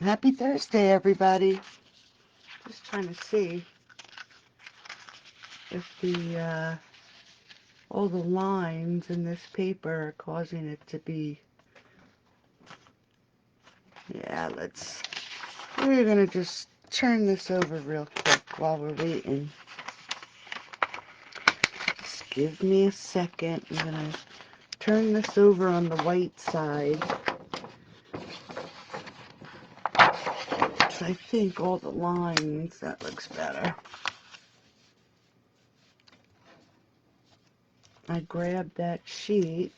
Happy Thursday, everybody. Just trying to see if all the lines in this paper are causing it to be. Yeah, we're gonna just turn this over real quick while we're waiting. Just give me a second. I'm gonna turn this over on the white side. So I think all the lines, that looks better. I grabbed that sheet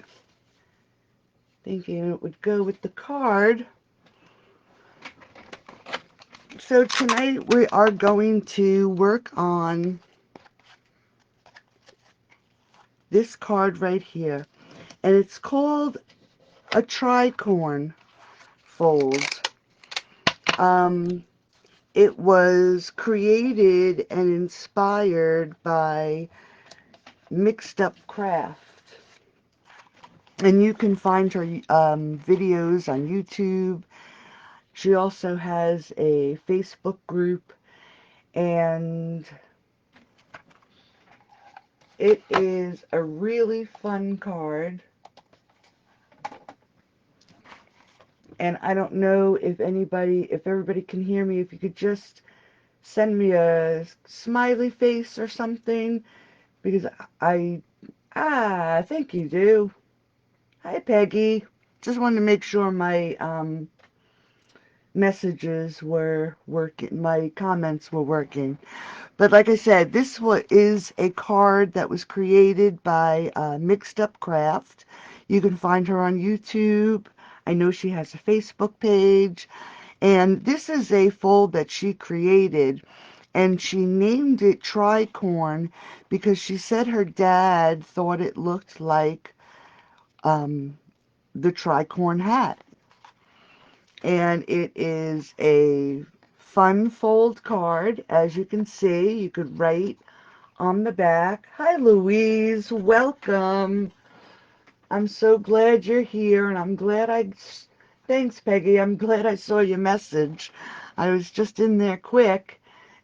thinking it would go with the card. So tonight we are going to work on this card right here. And it's called a Tricorn fold. It was created and inspired by Mixed Up Craft. And you can find her videos on YouTube. She also has a Facebook group. And it is a really fun card. And I don't know if everybody can hear me, if you could just send me a smiley face or something, because I think you do. Hi, Peggy. Just wanted to make sure my messages were working, my comments were working. But like I said, is a card that was created by Mixed Up Craft. You can find her on YouTube. I know she has a Facebook page. And this is a fold that she created. And she named it Tricorn because she said her dad thought it looked like the tricorn hat. And it is a fun fold card. As you can see, you could write on the back. Hi, Louise. Welcome. I'm so glad you're here, and thanks, Peggy. I'm glad I saw your message. I was just in there quick,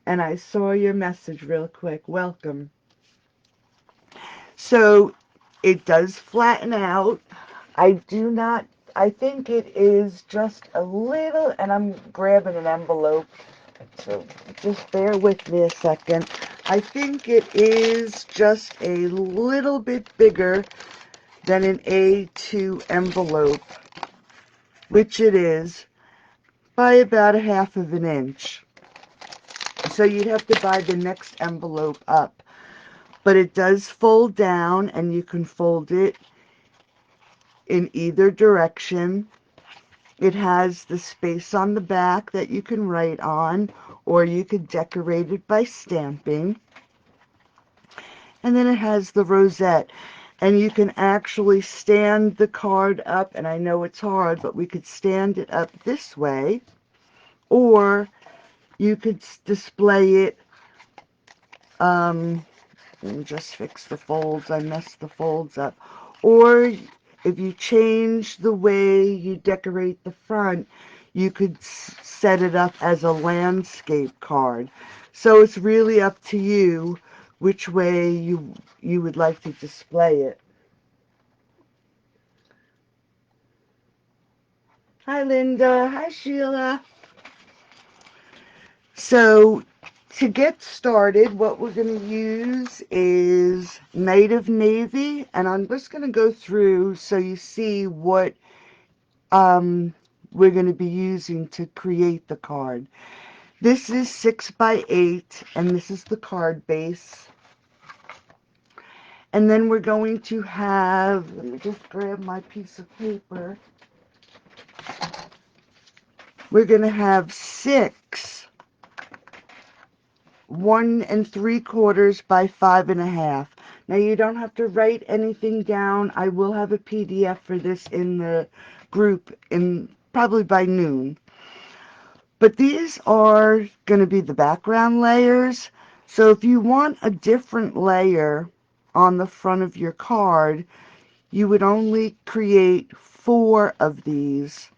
and I saw your message real quick. Welcome. So, it does flatten out. I think it is just a little, and I'm grabbing an envelope, so just bear with me a second. I think it is just a little bit bigger than an A2 envelope, which it is, by about a half of an inch. So you'd have to buy the next envelope up. But it does fold down, and you can fold it in either direction. It has the space on the back that you can write on, or you could decorate it by stamping. And then it has the rosette. And you can actually stand the card up, and I know it's hard, but we could stand it up this way, or you could display it, let me just fix the folds, I messed the folds up, or if you change the way you decorate the front, you could set it up as a landscape card. So it's really up to you which way you would like to display it. Hi, Linda. Hi, Sheila. So to get started, what we're going to use is Native Navy, and I'm just going to go through so you see what we're going to be using to create the card. This is 6 by 8, and this is the card base. And then we're going to have, let me just grab my piece of paper. We're going to have 6 1 3/4 by 5.5. Now you don't have to write anything down. I will have a PDF for this in the group in probably by noon. But these are going to be the background layers. So if you want a different layer on the front of your card, you would only create 4 of these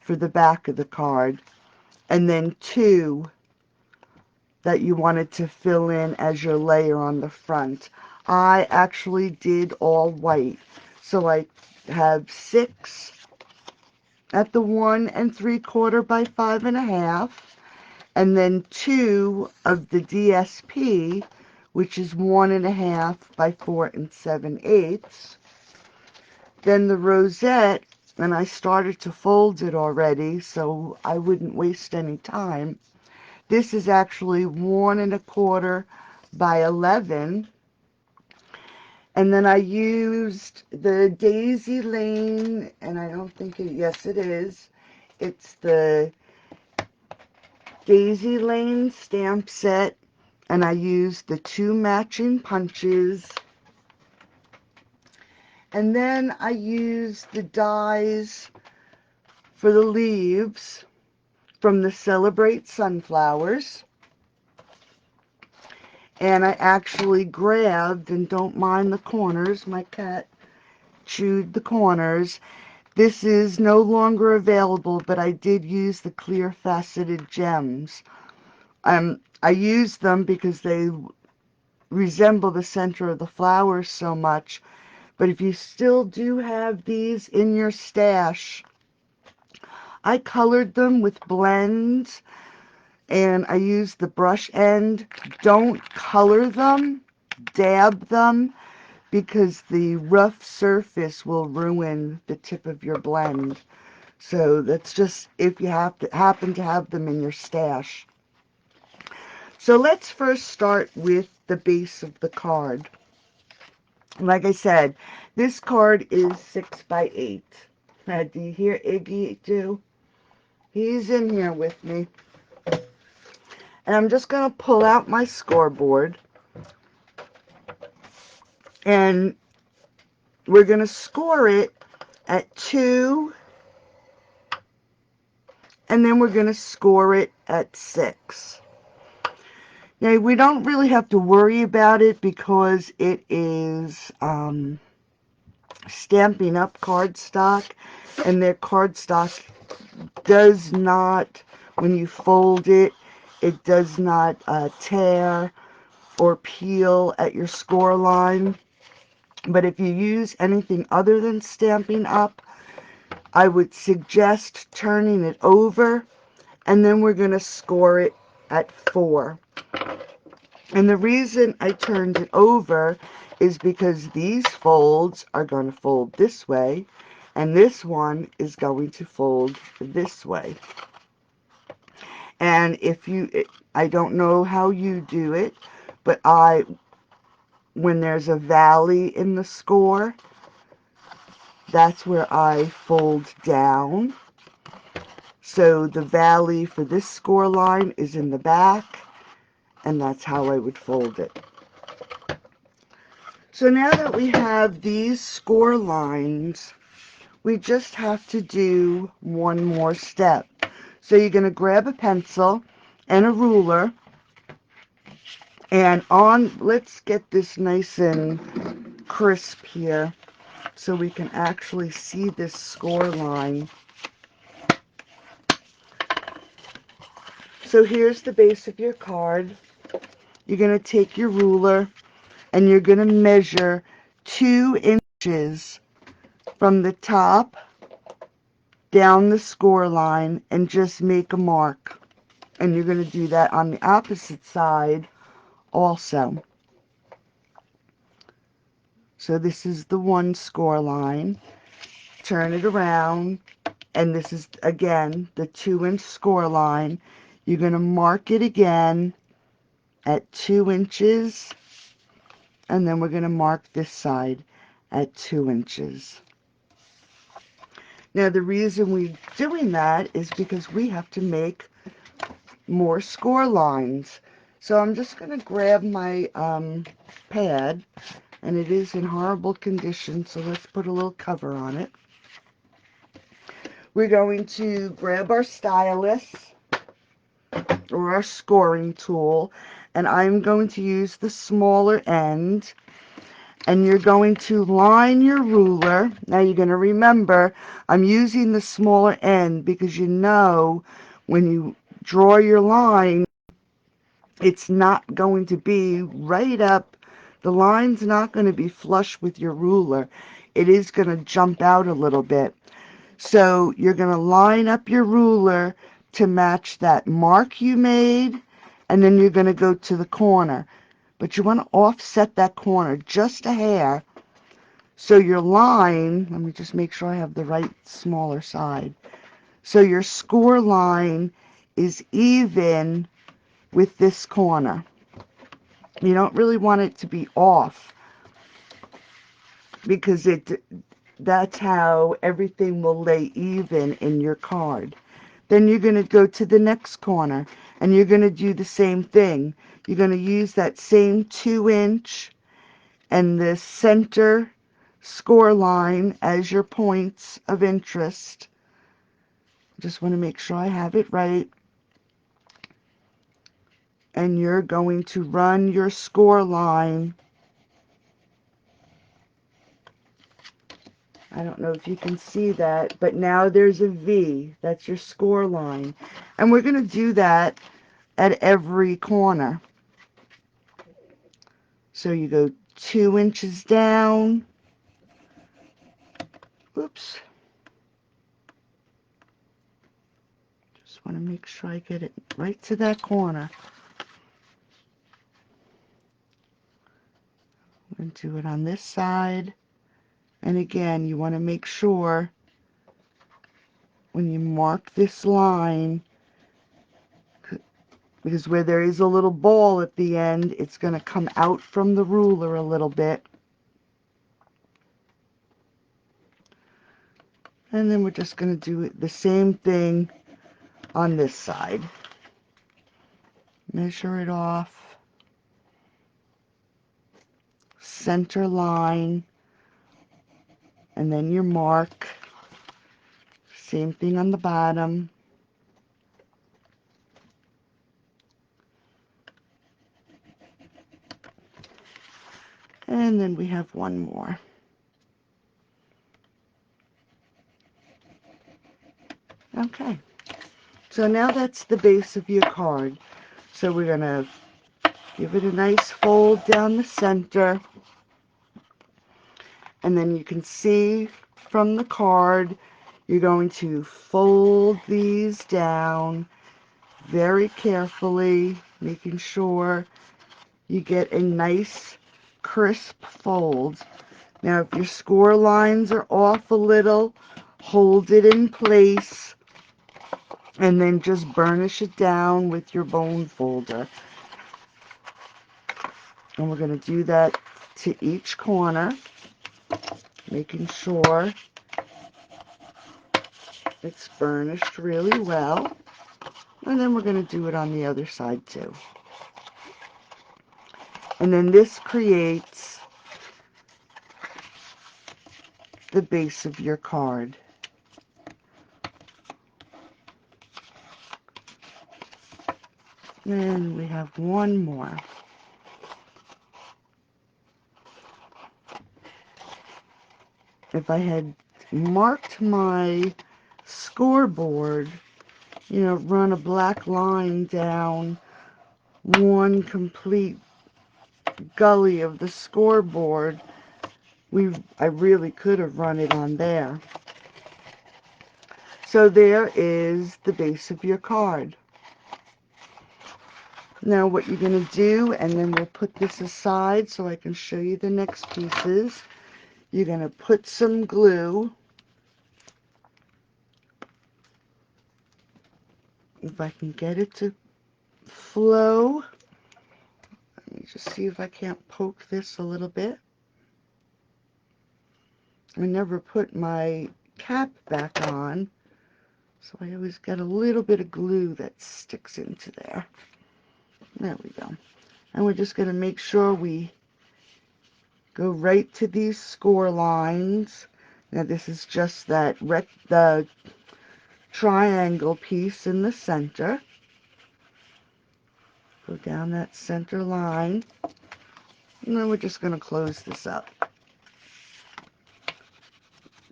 for the back of the card. and then 2 that you wanted to fill in as your layer on the front. I actually did all white. So I have 6 at the 1 3/4 by 5.5, and then 2 of the DSP, which is 1.5 by 4 7/8. Then the rosette, and I started to fold it already, so I wouldn't waste any time. This is actually 1 1/4 by 11. And then I used the Daisy Lane, and I don't think it, yes it is. It's the Daisy Lane stamp set, and I used the 2 matching punches. And then I used the dies for the leaves from the Celebrate Sunflowers. And I actually grabbed, and don't mind the corners, my cat chewed the corners. This is no longer available, but I did use the clear faceted gems. I used them because they resemble the center of the flowers so much. But if you still do have these in your stash, I colored them with blends, and I used the brush end. Don't color them, dab them, because the rough surface will ruin the tip of your blend. So that's just if you happen to have them in your stash. So let's first start with the base of the card. Like I said, this card is 6 by 8. Do you hear Iggy do? He's in here with me. And I'm just going to pull out my scoreboard. And we're going to score it at 2. And then we're going to score it at 6. Now, we don't really have to worry about it because it is Stampin' Up! Cardstock. And their cardstock does not, when you fold it, it does not tear or peel at your score line. But if you use anything other than Stampin' Up!, I would suggest turning it over, and then we're going to score it at 4. And the reason I turned it over is because these folds are going to fold this way, and this one is going to fold this way. And I don't know how you do it, but when there's a valley in the score, that's where I fold down. So the valley for this score line is in the back, and that's how I would fold it. So now that we have these score lines, we just have to do one more step. So you're going to grab a pencil and a ruler, and let's get this nice and crisp here so we can actually see this score line. So here's the base of your card. You're going to take your ruler and you're going to measure 2 inches from the top down the score line and just make a mark. And you're going to do that on the opposite side also. So this is the 1 score line. Turn it around, and this is again the 2-inch score line. You're going to mark it again at 2 inches, and then we're going to mark this side at 2 inches. Now the reason we're doing that is because we have to make more score lines. So I'm just going to grab my pad, and it is in horrible condition, so let's put a little cover on it. We're going to grab our stylus or our scoring tool, and I'm going to use the smaller end, and you're going to line your ruler. Now you're going to remember I'm using the smaller end because you know when you draw your line, it's not going to be right up. The line's not going to be flush with your ruler. It is going to jump out a little bit. So you're going to line up your ruler to match that mark you made, and then you're going to go to the corner. But you want to offset that corner just a hair. So your line, let me just make sure I have the right smaller side. So your score line is even with this corner. You don't really want it to be off, because that's how everything will lay even in your card. Then you're going to go to the next corner and you're going to do the same thing. You're going to use that same 2-inch and the center score line as your points of interest. Just want to make sure I have it right. And you're going to run your score line. I don't know if you can see that, but now there's a V. That's your score line. And we're going to do that at every corner. So you go 2 inches down. Oops. Just want to make sure I get it right to that corner. I'm going to do it on this side. And again, you want to make sure when you mark this line, because where there is a little ball at the end, it's going to come out from the ruler a little bit. And then we're just going to do the same thing on this side. Measure it off. Center line. And then your mark. Same thing on the bottom. And then we have one more. Okay. So now that's the base of your card. So we're going to give it a nice fold down the center. And then you can see from the card, you're going to fold these down very carefully, making sure you get a nice crisp fold. Now if your score lines are off a little, hold it in place and then just burnish it down with your bone folder. And we're going to do that to each corner, making sure it's burnished really well. And then we're going to do it on the other side too. And then this creates the base of your card. And we have one more. If I had marked my scoreboard, run a black line down one complete gully of the scoreboard, I really could have run it on there. So there is the base of your card. Now what you're going to do, and then we'll put this aside so I can show you the next pieces. You're going to put some glue. If I can get it to flow. Let me just see if I can't poke this a little bit. I never put my cap back on, so I always get a little bit of glue that sticks into there. There we go. And we're just going to make sure we go right to these score lines. Now this is just the triangle piece in the center. Go down that center line. And then we're just going to close this up.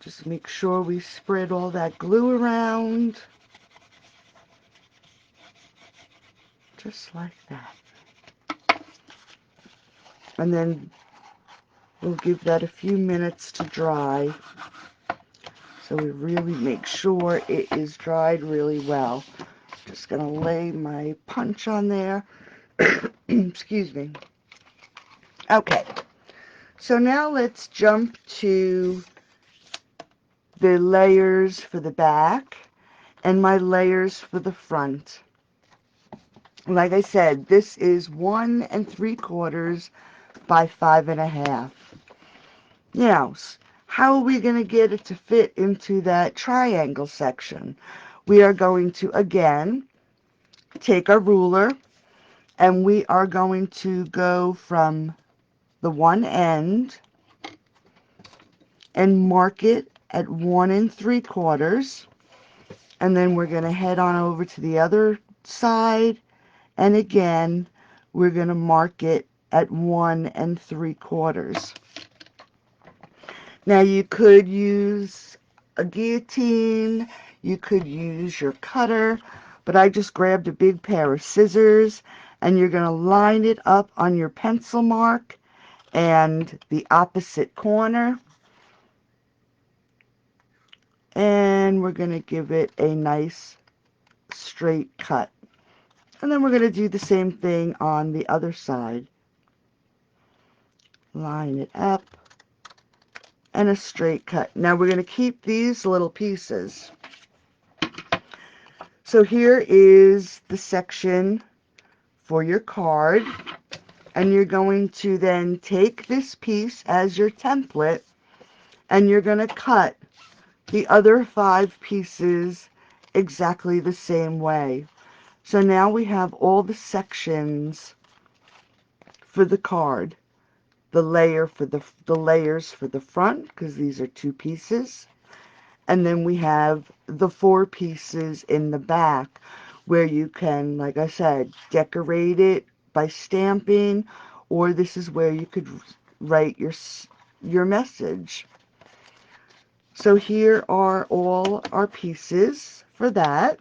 Just make sure we spread all that glue around. just like that. And then we'll give that a few minutes to dry. So we really make sure it is dried really well. Just going to lay my punch on there. Excuse me. Okay, so now let's jump to the layers for the back and my layers for the front. Like I said, this is 1 3/4 by 5.5. Now, how are we going to get it to fit into that triangle section? We are going to, again, take our ruler and we are going to go from the one end and mark it at 1 3/4. And then we're going to head on over to the other side. And again, we're going to mark it at 1 3/4. Now you could use a guillotine, you could use your cutter, but I just grabbed a big pair of scissors, and you're going to line it up on your pencil mark and the opposite corner. And we're going to give it a nice straight cut. And then we're going to do the same thing on the other side. Line it up and a straight cut. Now we're going to keep these little pieces. So here is the section for your card, and you're going to then take this piece as your template and you're going to cut the other 5 pieces exactly the same way. So now we have all the sections for the card. The layers for the front, because these are 2 pieces. And then we have the 4 pieces in the back where you can, like I said, decorate it by stamping, or this is where you could write your message. So here are all our pieces for that.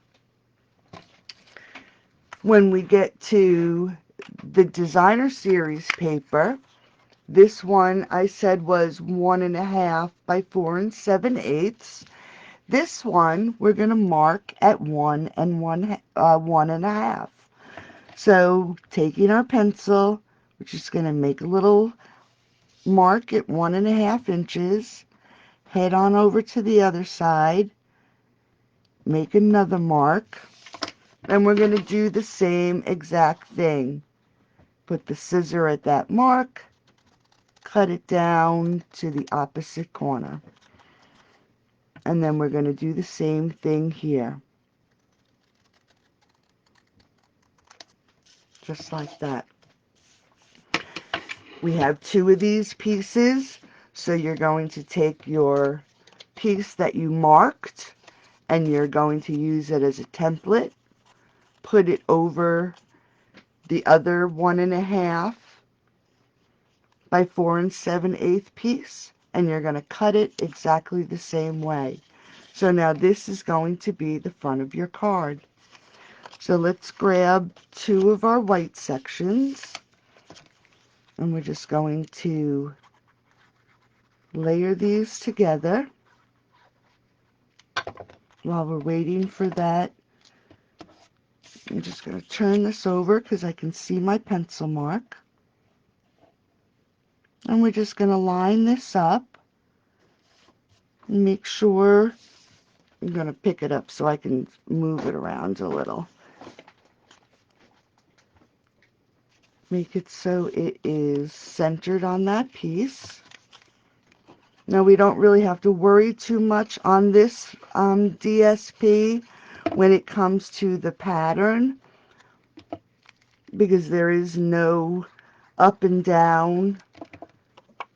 When we get to the designer series paper, this one I said was 1 1/2 by 4 7/8. This one we're going to mark at 1 1/2. So taking our pencil, we're just going to make a little mark at 1 1/2 inches. Head on over to the other side, make another mark, and we're going to do the same exact thing. Put the scissor at that mark, cut it down to the opposite corner. And then we're going to do the same thing here. Just like that. We have 2 of these pieces, so you're going to take your piece that you marked and you're going to use it as a template. Put it over the other 1 1/2 by 4 7/8 piece, and you're going to cut it exactly the same way. So now this is going to be the front of your card. So let's grab 2 of our white sections, and we're just going to layer these together while we're waiting for that. I'm just going to turn this over because I can see my pencil mark. And we're just going to line this up and make sure, I'm going to pick it up so I can move it around a little. Make it so it is centered on that piece. Now we don't really have to worry too much on this DSP when it comes to the pattern, because there is no up and down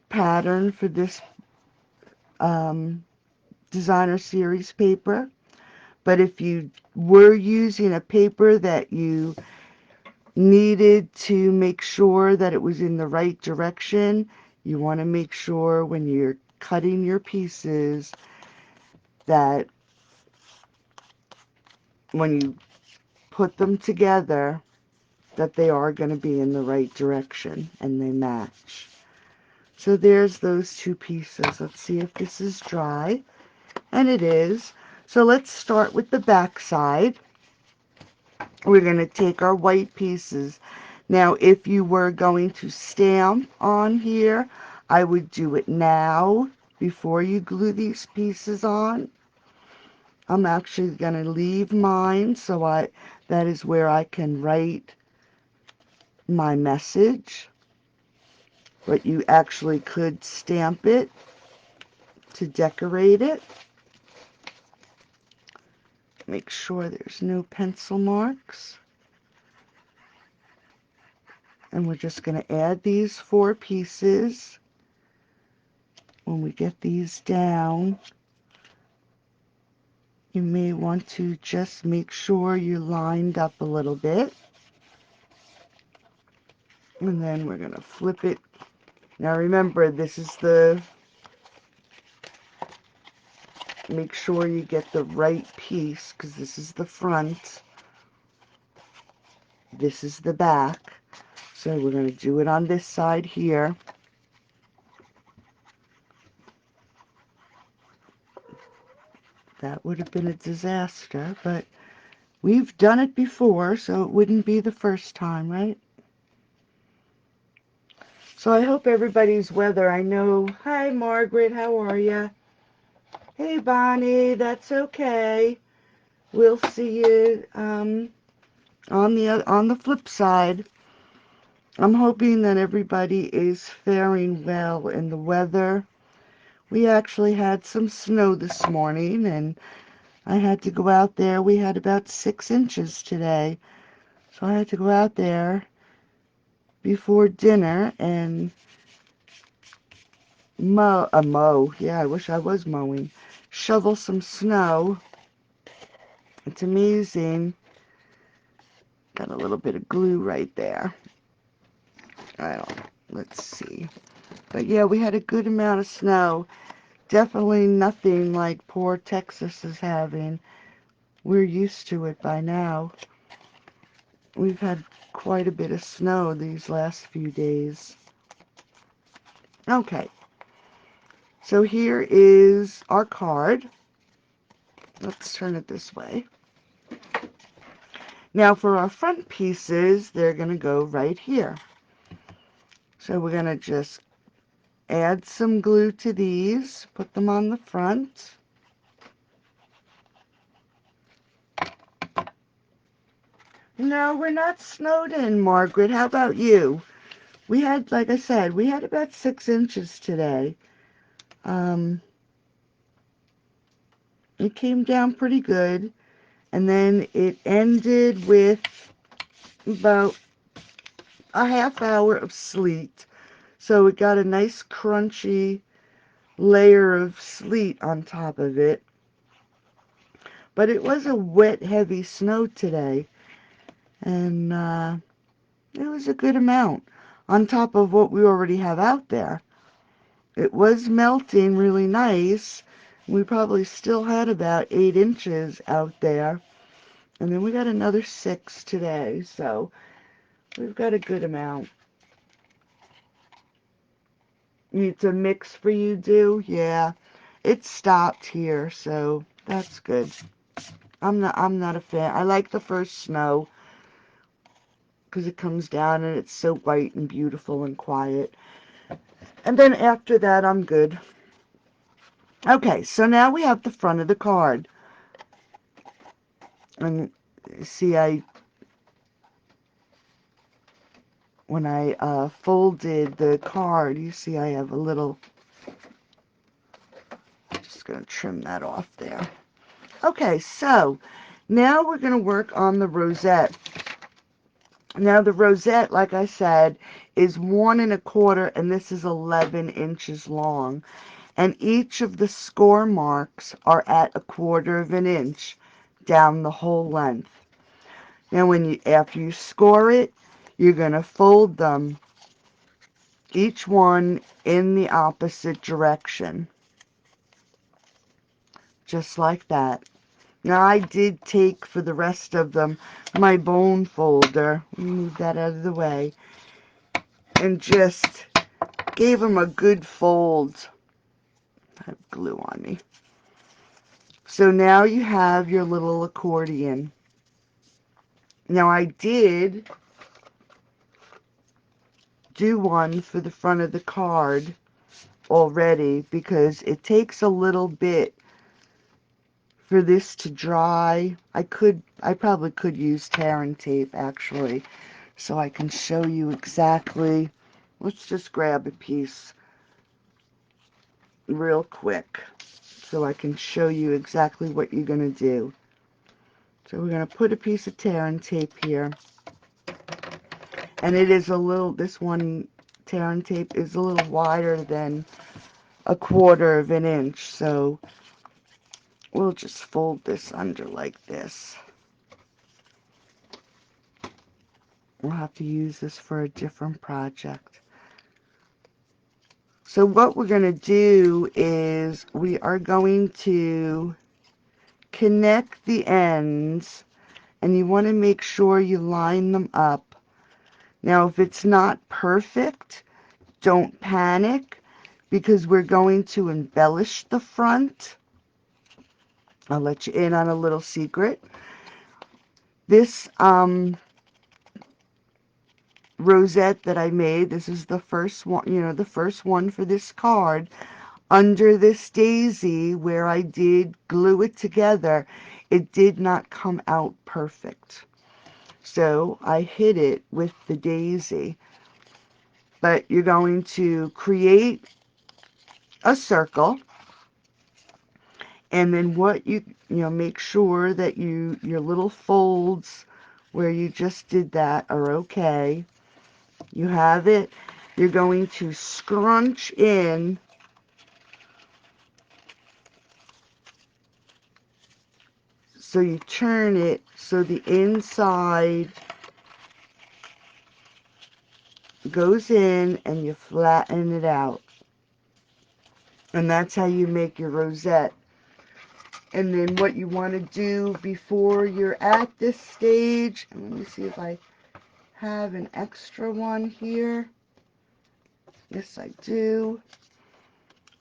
pattern for this designer series paper. But if you were using a paper that you needed to make sure that it was in the right direction, you want to make sure when you're cutting your pieces that when you put them together that they are going to be in the right direction and they match. So there's those two pieces. Let's see if this is dry. And it is. So let's start with the back side. We're going to take our white pieces. Now, if you were going to stamp on here, I would do it now before you glue these pieces on. I'm actually going to leave mine so that is where I can write my message. But you actually could stamp it to decorate it. Make sure there's no pencil marks. And we're just going to add these 4 pieces. When we get these down, you may want to just make sure you're lined up a little bit. And then we're going to flip it. Now remember, this is make sure you get the right piece, because this is the front. This is the back. So we're going to do it on this side here. That would have been a disaster, but we've done it before, so it wouldn't be the first time, right? So I hope everybody's weather, I know, hi Margaret, how are you? Hey Bonnie, that's okay. We'll see you on the flip side. I'm hoping that everybody is faring well in the weather. We actually had some snow this morning, and I had to go out there. We had about 6 inches today. So I had to go out there before dinner and mow. Yeah, I wish I was mowing. Shovel some snow. It's amazing. Got a little bit of glue right there. Let's see. But yeah, we had a good amount of snow. Definitely nothing like poor Texas is having. We're used to it by now. We've had quite a bit of snow these last few days. Okay. So here is our card. Let's turn it this way. Now for our front pieces, they're going to go right here. So we're going to just add some glue to these, put them on the front. No, we're not snowed in, Margaret. How about you? We had, like I said, we had about 6 inches today. It came down pretty good. And then it ended with about a half hour of sleet. So it got a nice crunchy layer of sleet on top of it. But it was a wet, heavy snow today. And it was a good amount on top of what we already have out there. It was melting really nice. We probably still had about 8 inches out there. And then we got another 6 today. So we've got a good amount. It's a mix for you, do? Yeah. It stopped here, so that's good. I'm not a fan. I like the first snow because it comes down and it's so white and beautiful and quiet. And then after that, I'm good. Okay, so now we have the front of the card. And see, when I folded the card, you see I have a little, just going to trim that off there. Okay, so now we're going to work on the rosette. Now the rosette, like I said, is 1 1/4, and this is 11 inches long. And each of the score marks are at 1/4 of an inch down the whole length. Now after you score it, you're going to fold them, each one in the opposite direction. Just like that. Now I did take for the rest of them my bone folder. Move that out of the way. And just gave them a good fold. I have glue on me. So now you have your little accordion. Now I did do one for the front of the card already because it takes a little bit for this to dry. I probably could use tearing tape actually, so I can show you exactly. Let's just grab a piece real quick so I can show you exactly what you're going to do. So we're going to put a piece of tearing tape here. And it is a little, this one tearing tape is a little wider than 1/4 of an inch. So we'll just fold this under like this. We'll have to use this for a different project. So what we're going to do is we are going to connect the ends, and you want to make sure you line them up. Now, if it's not perfect, don't panic because we're going to embellish the front. I'll let you in on a little secret. This rosette that I made, this is the first one, the first one for this card. Under this daisy where I did glue it together, it did not come out perfect. So I hid it with the daisy. But you're going to create a circle, and then what you make sure that your little folds where you just did that are okay. You have it. You're going to scrunch in so you turn it so the inside goes in and you flatten it out. And that's how you make your rosette. And then what you want to do before you're at this stage, and let me see if I have an extra one here. Yes, I do.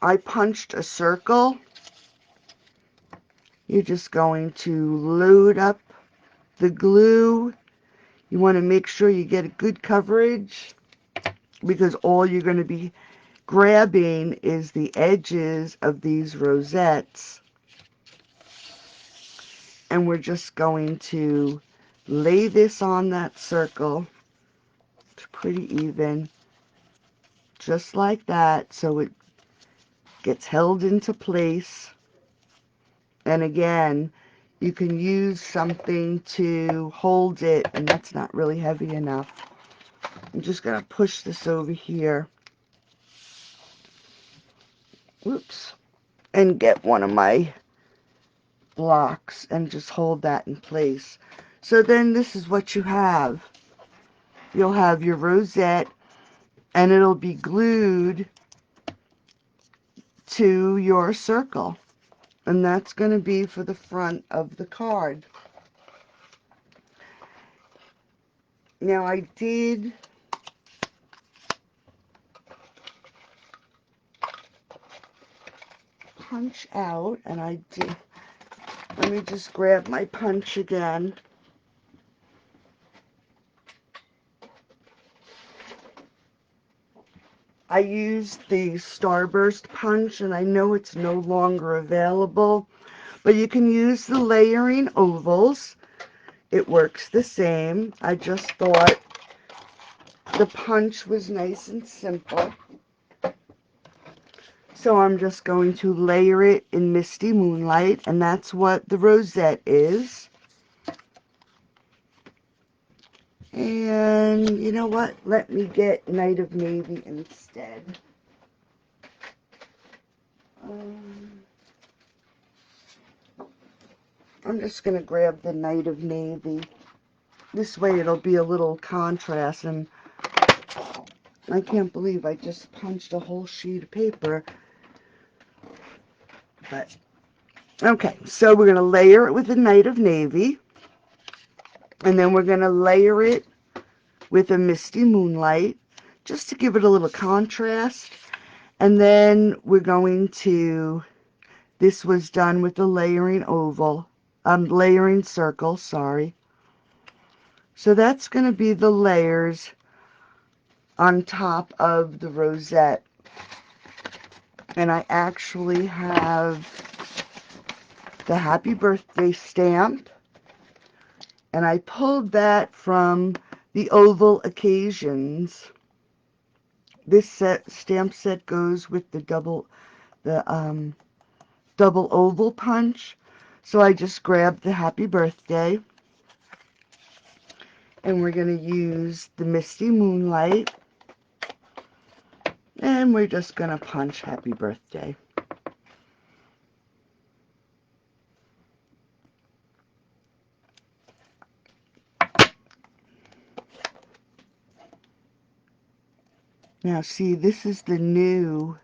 I punched a circle. You're just going to load up the glue. You want to make sure you get a good coverage because all you're going to be grabbing is the edges of these rosettes. And we're just going to lay this on that circle. It's pretty even. Just like that, so it gets held into place. And again, you can use something to hold it, and that's not really heavy enough. I'm just going to push this over here. Whoops. And get one of my blocks and just hold that in place. So then this is what you have. You'll have your rosette, and it'll be glued to your circle. And that's going to be for the front of the card. Now I did punch out, and I did, let me just grab my punch again. I used the Starburst punch, and I know it's no longer available, but you can use the layering ovals. It works the same. I just thought the punch was nice and simple. So I'm just going to layer it in Misty Moonlight, and that's what the rosette is. And you know what? Let me get Night of Navy instead. I'm just going to grab the Night of Navy. This way it'll be a little contrast, and I can't believe I just punched a whole sheet of paper. But Okay, so we're going to layer it with a Night of Navy, and then we're going to layer it with a Misty Moonlight, just to give it a little contrast. And then we're going to, this was done with the layering oval, layering circle, sorry. So that's going to be the layers on top of the rosette. And I actually have the Happy Birthday stamp, and I pulled that from the Oval Occasions. This stamp set goes with the double oval punch. So I just grabbed the Happy Birthday, and we're going to use the Misty Moonlight, and we're just going to punch Happy Birthday. Now see, this is the new,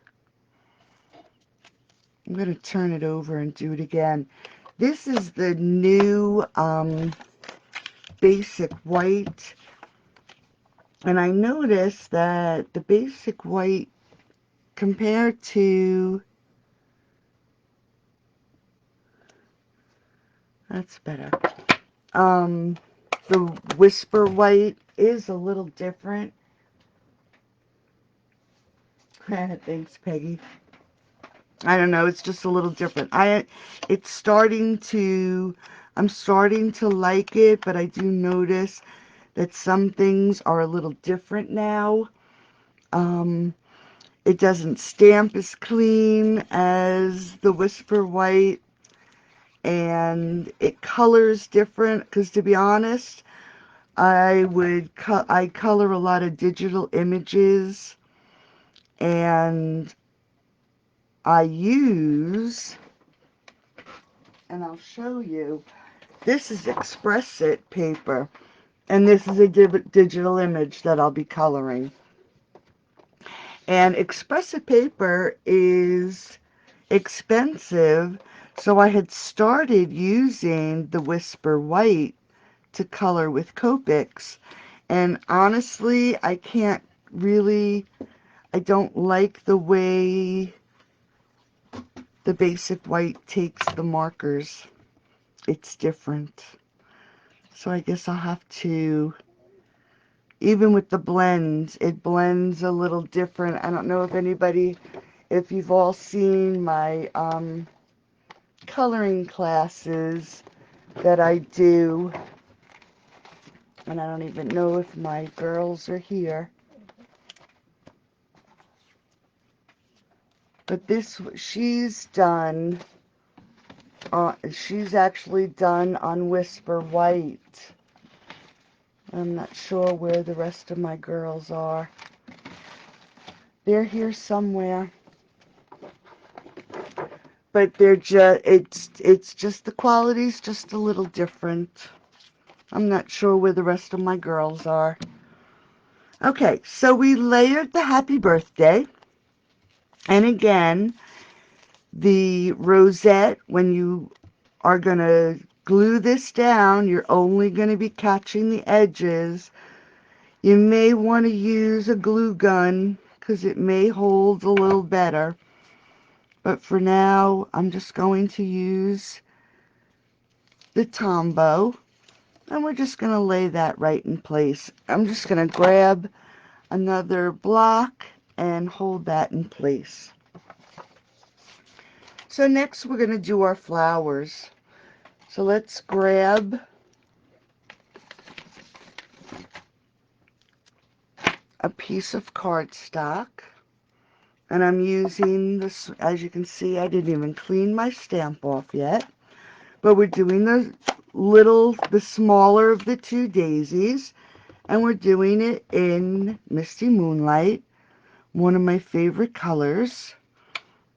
I'm going to turn it over and do it again. This is the new basic white, and I noticed that the basic white compared to, that's better, the Whisper white is a little different. Thanks, Peggy. I don't know, it's just a little different. It's starting to, I'm starting to like it, but I do notice that some things are a little different now. It doesn't stamp as clean as the Whisper white, and it colors different, because to be honest, I color a lot of digital images, and I use, and I'll show you, this is Express It paper, and this is a digital image that I'll be coloring. And Express It paper is expensive, so I had started using the Whisper white to color with Copics, and honestly, I can't really, I don't like the way the basic white takes the markers. It's different. So I guess I'll have to, even with the blends, it blends a little different. I don't know if you've all seen my coloring classes that I do. And I don't even know if my girls are here. But this, she's actually done on Whisper white. I'm not sure where the rest of my girls are. They're here somewhere. But they're just, it's just, the quality's just a little different. I'm not sure where the rest of my girls are. Okay, so we layered the Happy Birthday. And again, the rosette, when you are going to glue this down, you're only going to be catching the edges. You may want to use a glue gun because it may hold a little better. But for now, I'm just going to use the Tombow, and we're just going to lay that right in place. I'm just going to grab another block and hold that in place. So next we're going to do our flowers. So let's grab a piece of cardstock, and I'm using this, as you can see, I didn't even clean my stamp off yet, but we're doing the smaller of the two daisies, and we're doing it in Misty Moonlight, one of my favorite colors,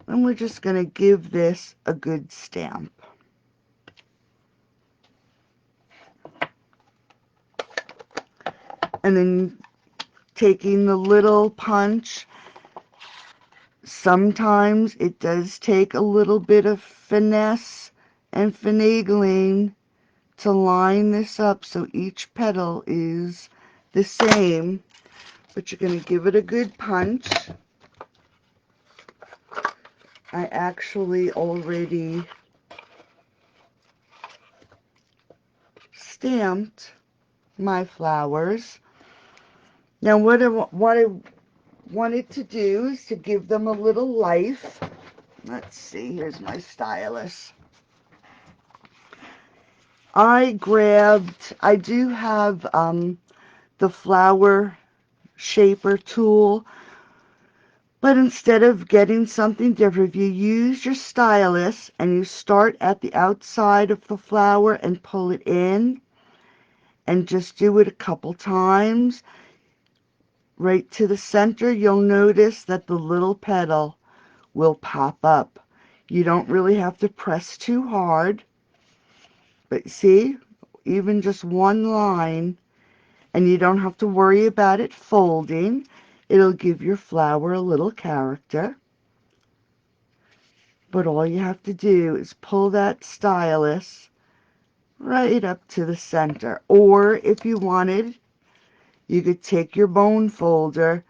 and we're just going to give this a good stamp. And then taking the little punch, sometimes it does take a little bit of finesse and finagling to line this up so each petal is the same, but you're going to give it a good punch. I actually already stamped my flowers. Now what I wanted to do is to give them a little life. Let's see, here's my stylus. I do have the flower shaper tool, but instead of getting something different, if you use your stylus and you start at the outside of the flower and pull it in and just do it a couple times right to the center, you'll notice that the little petal will pop up. You don't really have to press too hard, but see, even just one line, and you don't have to worry about it folding. It'll give your flower a little character. But all you have to do is pull that stylus right up to the center. Or if you wanted, you could take your bone folder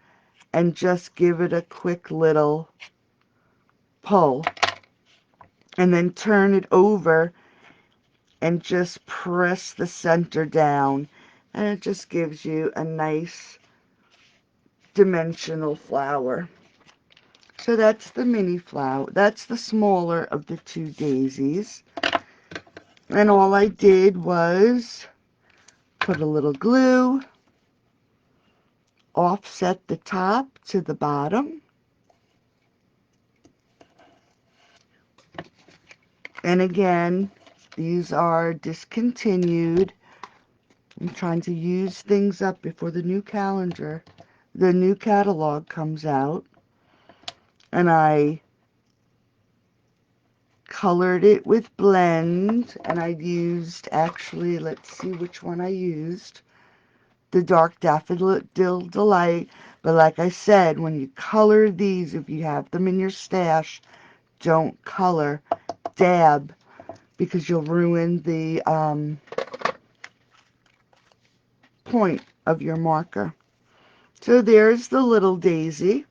and just give it a quick little pull. And then turn it over and just press the center down. And it just gives you a nice dimensional flower. So that's the mini flower. That's the smaller of the two daisies. And all I did was put a little glue, offset the top to the bottom. And again, these are discontinued. I'm trying to use things up before the new catalog comes out. And I colored it with blend, and I used, actually, let's see which one I used, the Dark Daffodil Delight. But like I said, when you color these, if you have them in your stash, don't color, dab, because you'll ruin the point of your marker. So there's the little daisy.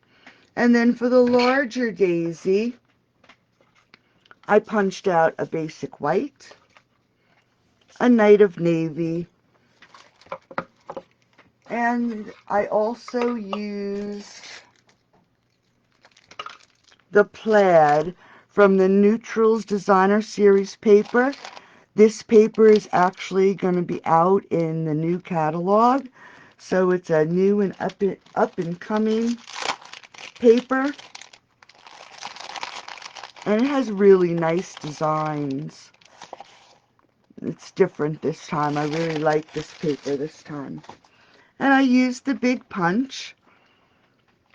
And then for the larger daisy, I punched out a basic white, a night of navy, and I also used the plaid from the Neutrals Designer Series paper. This paper is actually going to be out in the new catalog. So it's a new and up and coming paper. And it has really nice designs. It's different this time. I really like this paper this time. And I used the big punch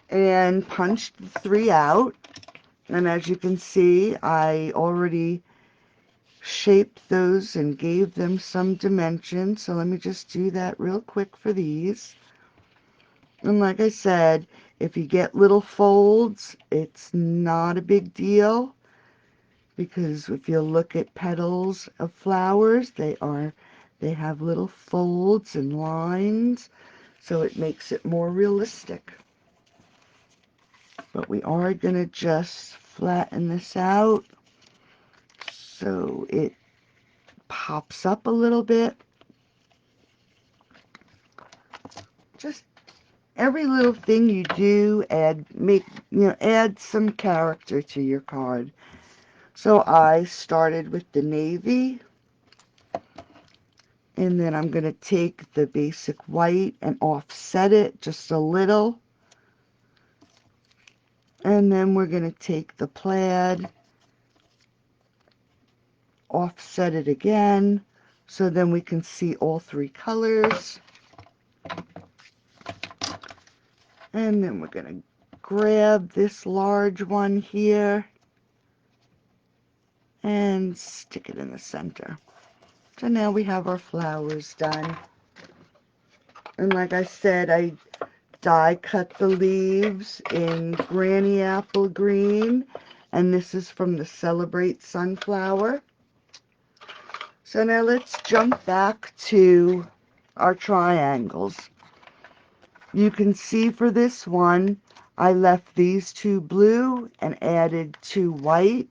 and punched the 3 out. And as you can see, I already shaped those and gave them some dimension. So let me just do that real quick for these. And like I said, if you get little folds, it's not a big deal. Because if you look at petals of flowers, they have little folds and lines, so it makes it more realistic. But we are going to just flatten this out so it pops up a little bit. Just every little thing you do, add some character to your card. So I started with the navy, and then I'm going to take the basic white and offset it just a little. And then we're going to take the plaid, offset it again, so then we can see all 3 colors. And then we're going to grab this large one here and stick it in the center. So now we have our flowers done. And like I said, I die cut the leaves in Granny Apple Green, and this is from the Celebrate Sunflower. So now let's jump back to our triangles. You can see for this one, I left these two blue and added two white,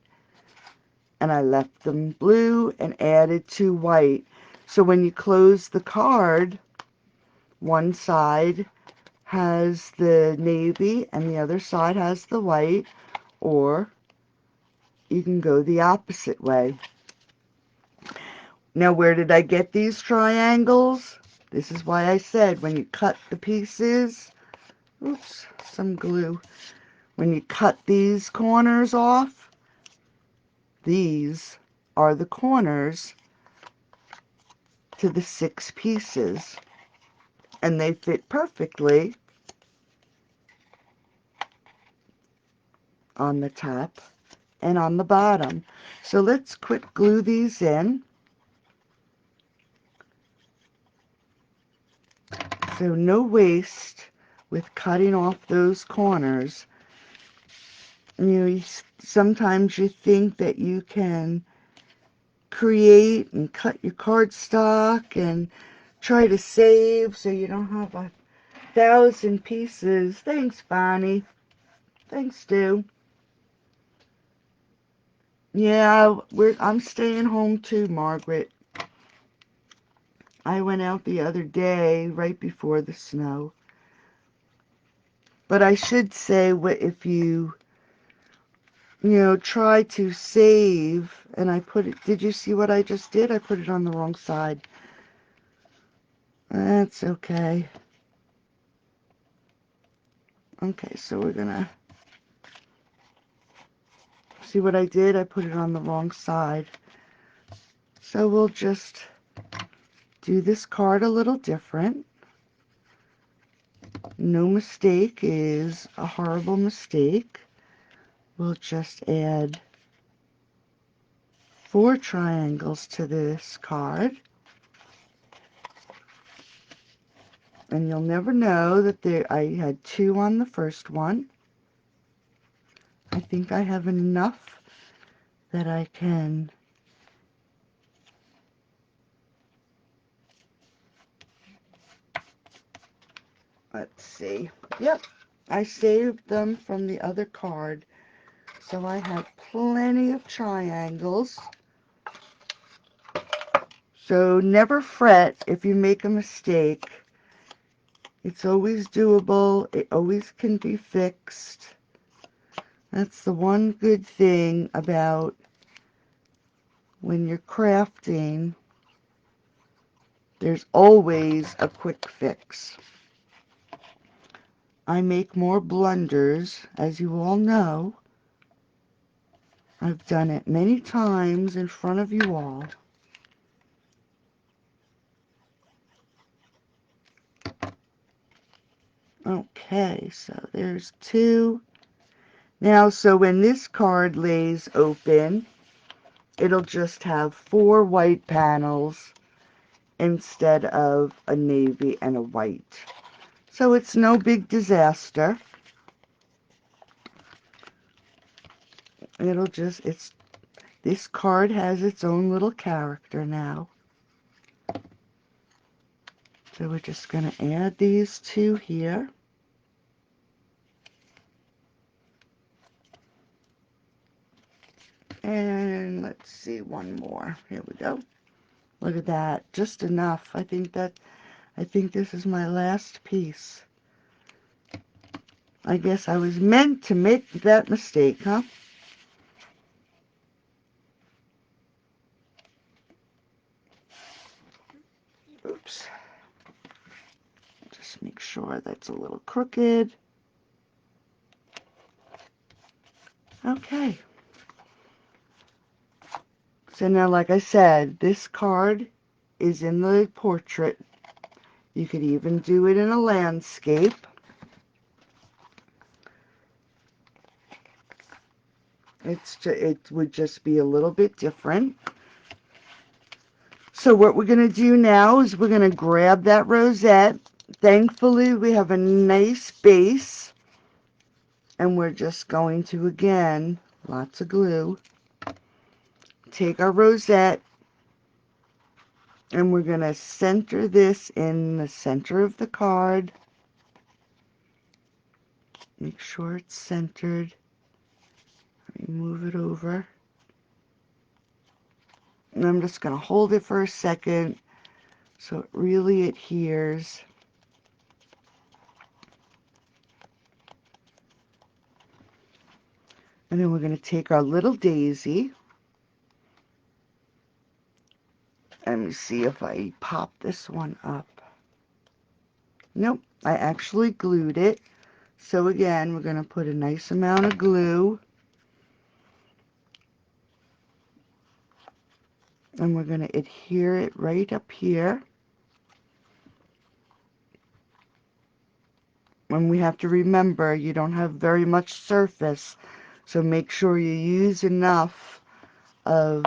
and I left them blue and added two white. So when you close the card, one side has the navy and the other side has the white, or you can go the opposite way. Now, where did I get these triangles? This is why I said when you cut the pieces, oops, some glue. When you cut these corners off, these are the corners to the 6 pieces. And they fit perfectly on the top and on the bottom. So let's quick glue these in. So no waste with cutting off those corners. You know, sometimes you think that you can create and cut your cardstock and try to save so you don't have 1,000 pieces. Thanks, Bonnie. Thanks, Stu. Yeah, I'm staying home too, Margaret. I went out the other day right before the snow. But I should say, if you try to save, and I put it, did you see what I just did? I put it on the wrong side. That's okay. Okay, so we're gonna, see what I did? I put it on the wrong side. So we'll just do this card a little different. No mistake is a horrible mistake. We'll just add 4 triangles to this card. And you'll never know that I had 2 on the first one. I think I have enough that I can let's see. Yep, I saved them from the other card. So I have plenty of triangles. So never fret if you make a mistake. It's always doable. It always can be fixed. That's the one good thing about when you're crafting. There's always a quick fix. I make more blunders, as you all know. I've done it many times in front of you all. Okay, so there's 2. Now, so when this card lays open, it'll just have 4 white panels instead of a navy and a white. So it's no big disaster. This card has its own little character now. So we're just going to add these 2 here. And let's see, one more. Here we go. Look at that. Just enough. I think this is my last piece. I guess I was meant to make that mistake, huh? Oops. Just make sure that's a little crooked. Okay. So now, like I said, this card is in the portrait. You could even do it in a landscape. It would just be a little bit different. So what we're going to do now is we're going to grab that rosette. Thankfully, we have a nice base. And we're just going to, again, lots of glue, take our rosette And we're going to center this in the center of the card. Make sure it's centered. Let me move it over. And I'm just going to hold it for a second so it really adheres. And then we're going to take our little daisy. Let me see if I pop this one up. Nope, I actually glued it. So again, we're going to put a nice amount of glue. And we're going to adhere it right up here. And we have to remember you don't have very much surface. So make sure you use enough of,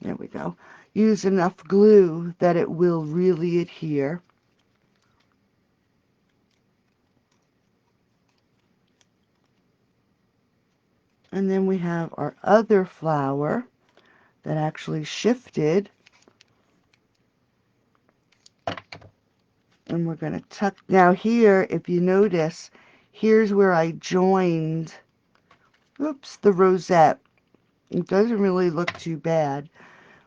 there we go, use enough glue that it will really adhere. And then we have our other flower that actually shifted. And we're going to tuck, now here, if you notice, here's where I joined, oops, the rosette. It doesn't really look too bad,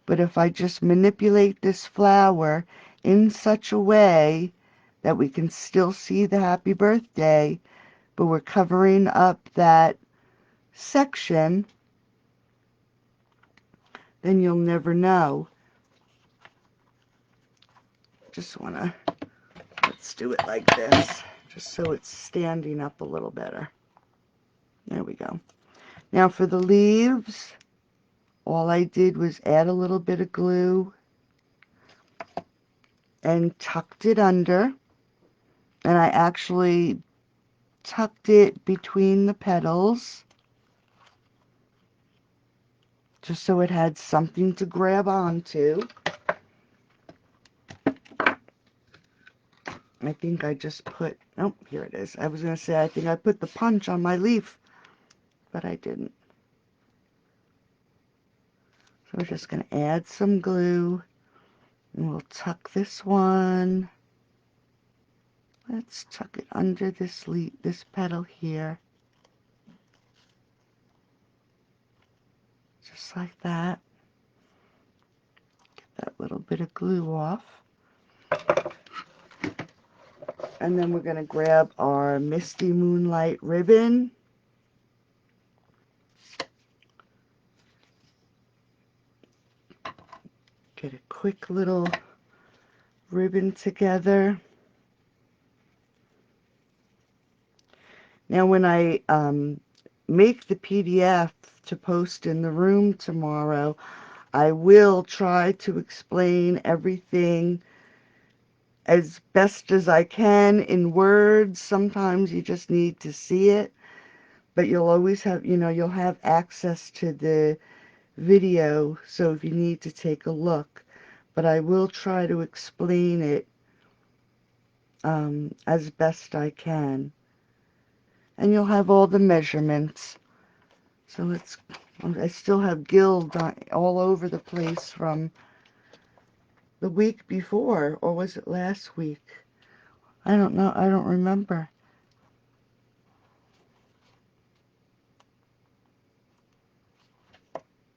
but if I just manipulate this flower in such a way that we can still see the happy birthday, but we're covering up that section, then you'll never know. Just want to, let's do it like this, just so it's standing up a little better. There we go. Now for the leaves, all I did was add a little bit of glue and tucked it under. And I actually tucked it between the petals just so it had something to grab onto. I think I just put, oh, here it is. I was going to say I think I put the punch on my leaf, but I didn't. So we're just going to add some glue, and we'll tuck this one. Let's tuck it under this leaf, this petal here. Just like that. Get that little bit of glue off. And then we're going to grab our Misty Moonlight ribbon. Get a quick little ribbon together. Now when I make the PDF to post in the room tomorrow, I will try to explain everything as best as I can in words. Sometimes you just need to see it, but you'll always have, you know, you'll have access to the video, so if you need to take a look. But I will try to explain it as best I can. And you'll have all the measurements. So let's, I still have gills all over the place from the week before, or was it last week? I don't know, I don't remember.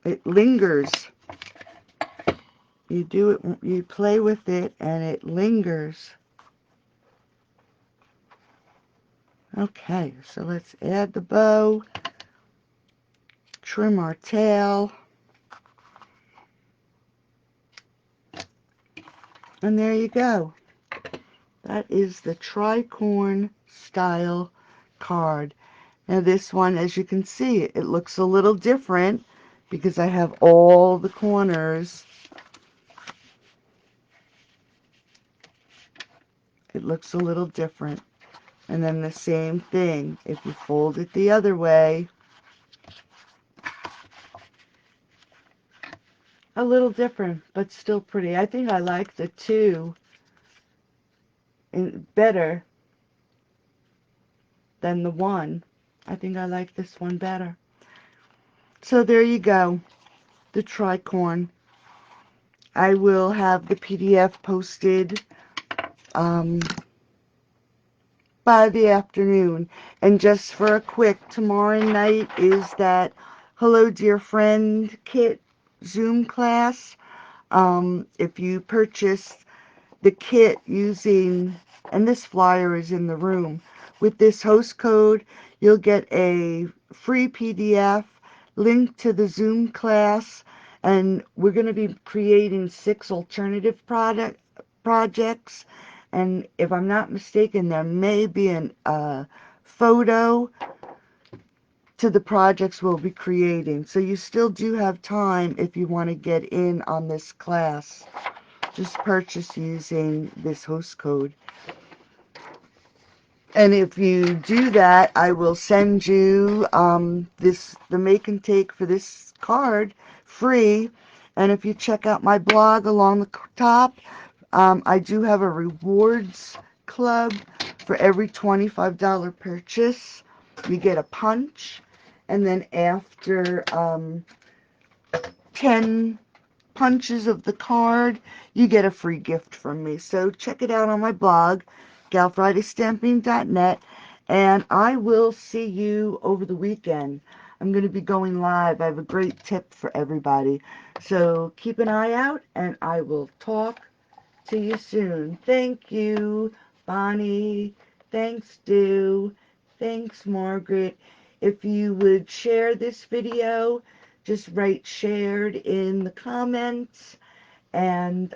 It lingers. You do it, you play with it, and it lingers. Okay, so let's add the bow, trim our tail, and there you go. That is the Tricorn style card. Now this one, as you can see, it looks a little different because I have all the corners. It looks a little different. And then the same thing, if you fold it the other way, a little different, but still pretty. I think I like the two better than the one. I think I like this one better. So there you go, the Tricorn. I will have the PDF posted by the afternoon. And just for a quick, tomorrow night is that Hello Dear Friend kit Zoom class. If you purchase the kit using, and this flyer is in the room, with this host code, you'll get a free PDF link to the Zoom class, and we're going to be creating 6 alternative projects, and if I'm not mistaken, there may be a photo to the projects we'll be creating. So you still do have time if you want to get in on this class. Just purchase using this host code. And if you do that, I will send you the make and take for this card free. And if you check out my blog along the top, I do have a rewards club. For every $25 purchase, you get a punch. And then after 10 punches of the card, you get a free gift from me. So check it out on my blog, galfridaystamping.net, and I will see you over the weekend. I'm going to be going live. I have a great tip for everybody. So keep an eye out, and I will talk to you soon. Thank you, Bonnie. Thanks, Stu. Thanks, Margaret. If you would share this video, just write shared in the comments. And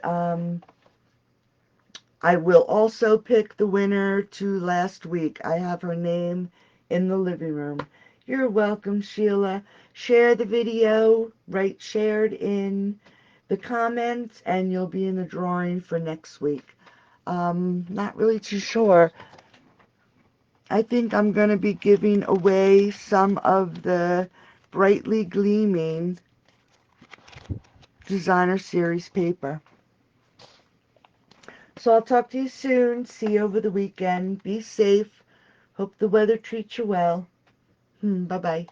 I will also pick the winner to last week. I have her name in the living room. You're welcome, Sheila. Share the video, write shared in the comments, and you'll be in the drawing for next week. Not really too sure. I think I'm going to be giving away some of the Brightly Gleaming Designer Series paper. So I'll talk to you soon. See you over the weekend. Be safe. Hope the weather treats you well. Bye-bye.